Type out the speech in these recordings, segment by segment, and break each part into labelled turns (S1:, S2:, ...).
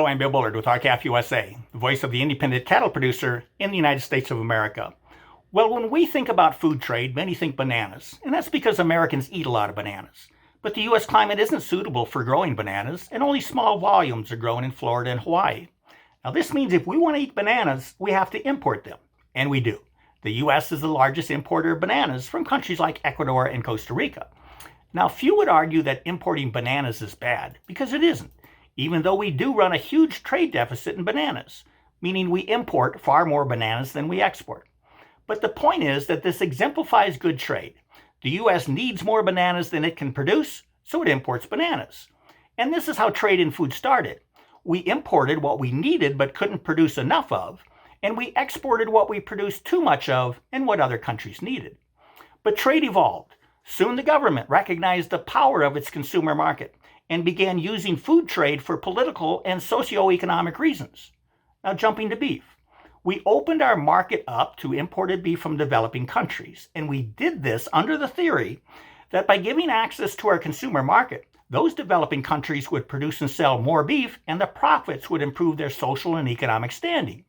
S1: I'm Bill Bullard with RCAF USA, the voice of the independent cattle producer in the United States of America. Well, when we think about food trade, many think bananas, and that's because Americans eat a lot of bananas. But the U.S. climate isn't suitable for growing bananas, and only small volumes are grown in Florida and Hawaii. Now, this means if we want to eat bananas, we have to import them, and we do. The U.S. is the largest importer of bananas from countries like Ecuador and Costa Rica. Now, few would argue that importing bananas is bad, because it isn't, even though we do run a huge trade deficit in bananas, meaning we import far more bananas than we export. But the point is that this exemplifies good trade. The U.S. needs more bananas than it can produce, so it imports bananas. And this is how trade in food started. We imported what we needed but couldn't produce enough of, and we exported what we produced too much of and what other countries needed. But trade evolved. Soon the government recognized the power of its consumer market and began using food trade for political and socioeconomic reasons. Now, jumping to beef. We opened our market up to imported beef from developing countries, and we did this under the theory that by giving access to our consumer market, those developing countries would produce and sell more beef, and the profits would improve their social and economic standing.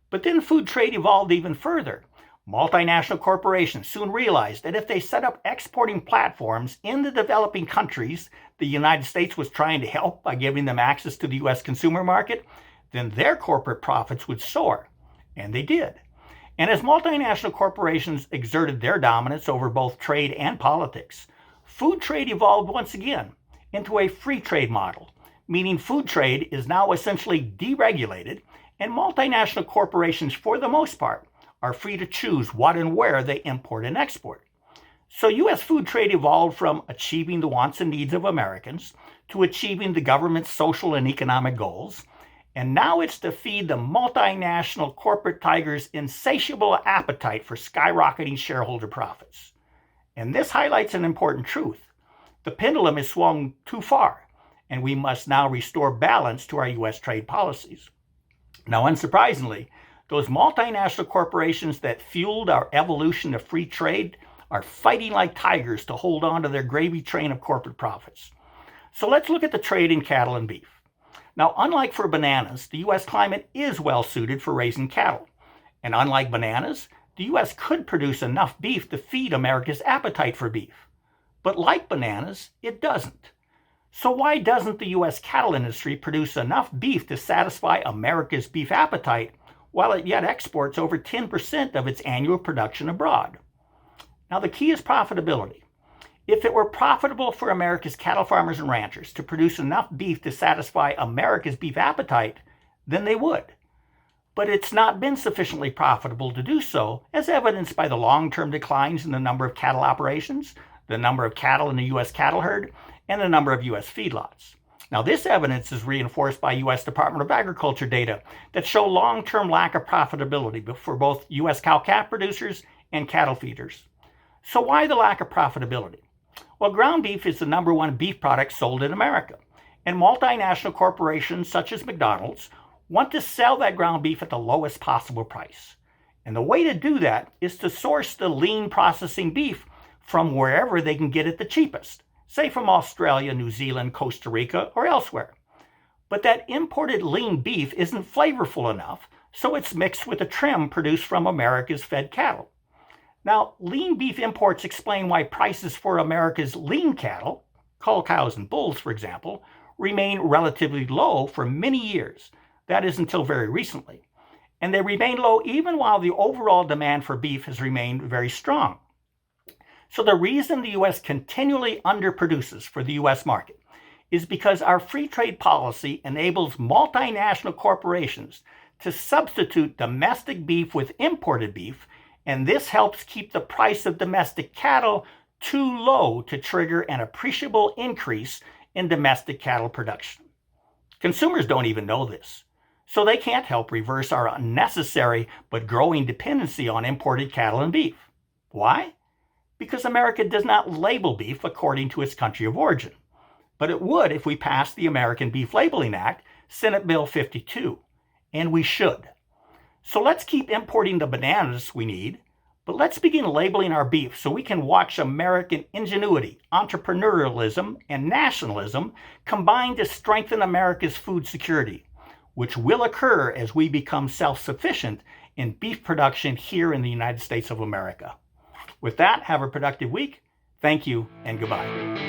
S1: But then food trade evolved even further. Multinational corporations soon realized that if they set up exporting platforms in the developing countries the United States was trying to help by giving them access to the U.S. consumer market, then their corporate profits would soar. And they did. And as multinational corporations exerted their dominance over both trade and politics, food trade evolved once again into a free trade model, meaning food trade is now essentially deregulated, and multinational corporations, for the most part, are free to choose what and where they import and export. So U.S. food trade evolved from achieving the wants and needs of Americans to achieving the government's social and economic goals, and now it's to feed the multinational corporate tigers' insatiable appetite for skyrocketing shareholder profits. And this highlights an important truth. The pendulum is swung too far, and we must now restore balance to our U.S. trade policies. Now, unsurprisingly, those multinational corporations that fueled our evolution of free trade are fighting like tigers to hold on to their gravy train of corporate profits. So let's look at the trade in cattle and beef. Now, unlike for bananas, the U.S. climate is well suited for raising cattle. And unlike bananas, the U.S. could produce enough beef to feed America's appetite for beef. But like bananas, it doesn't. So why doesn't the U.S. cattle industry produce enough beef to satisfy America's beef appetite while it yet exports over 10% of its annual production abroad? Now, the key is profitability. If it were profitable for America's cattle farmers and ranchers to produce enough beef to satisfy America's beef appetite, then they would. But it's not been sufficiently profitable to do so, as evidenced by the long-term declines in the number of cattle operations, the number of cattle in the U.S. cattle herd, and the number of U.S. feedlots. Now, this evidence is reinforced by U.S. Department of Agriculture data that show long-term lack of profitability for both U.S. cow-calf producers and cattle feeders. So why the lack of profitability? Well, ground beef is the number one beef product sold in America, and multinational corporations such as McDonald's want to sell that ground beef at the lowest possible price. And the way to do that is to source the lean processing beef from wherever they can get it the cheapest, say from Australia, New Zealand, Costa Rica, or elsewhere. But that imported lean beef isn't flavorful enough, so it's mixed with a trim produced from America's fed cattle. Now, lean beef imports explain why prices for America's lean cattle, cull cows and bulls, for example, remain relatively low for many years. That is until very recently. And they remain low even while the overall demand for beef has remained very strong. So the reason the U.S. continually underproduces for the U.S. market is because our free trade policy enables multinational corporations to substitute domestic beef with imported beef, and this helps keep the price of domestic cattle too low to trigger an appreciable increase in domestic cattle production. Consumers don't even know this, so they can't help reverse our unnecessary but growing dependency on imported cattle and beef. Why? Because America does not label beef according to its country of origin. But it would if we passed the American Beef Labeling Act, Senate Bill 52, and we should. So let's keep importing the bananas we need, but let's begin labeling our beef so we can watch American ingenuity, entrepreneurialism, and nationalism combine to strengthen America's food security. which will occur as we become self-sufficient in beef production here in the United States of America. With that, have a productive week. Thank you and goodbye.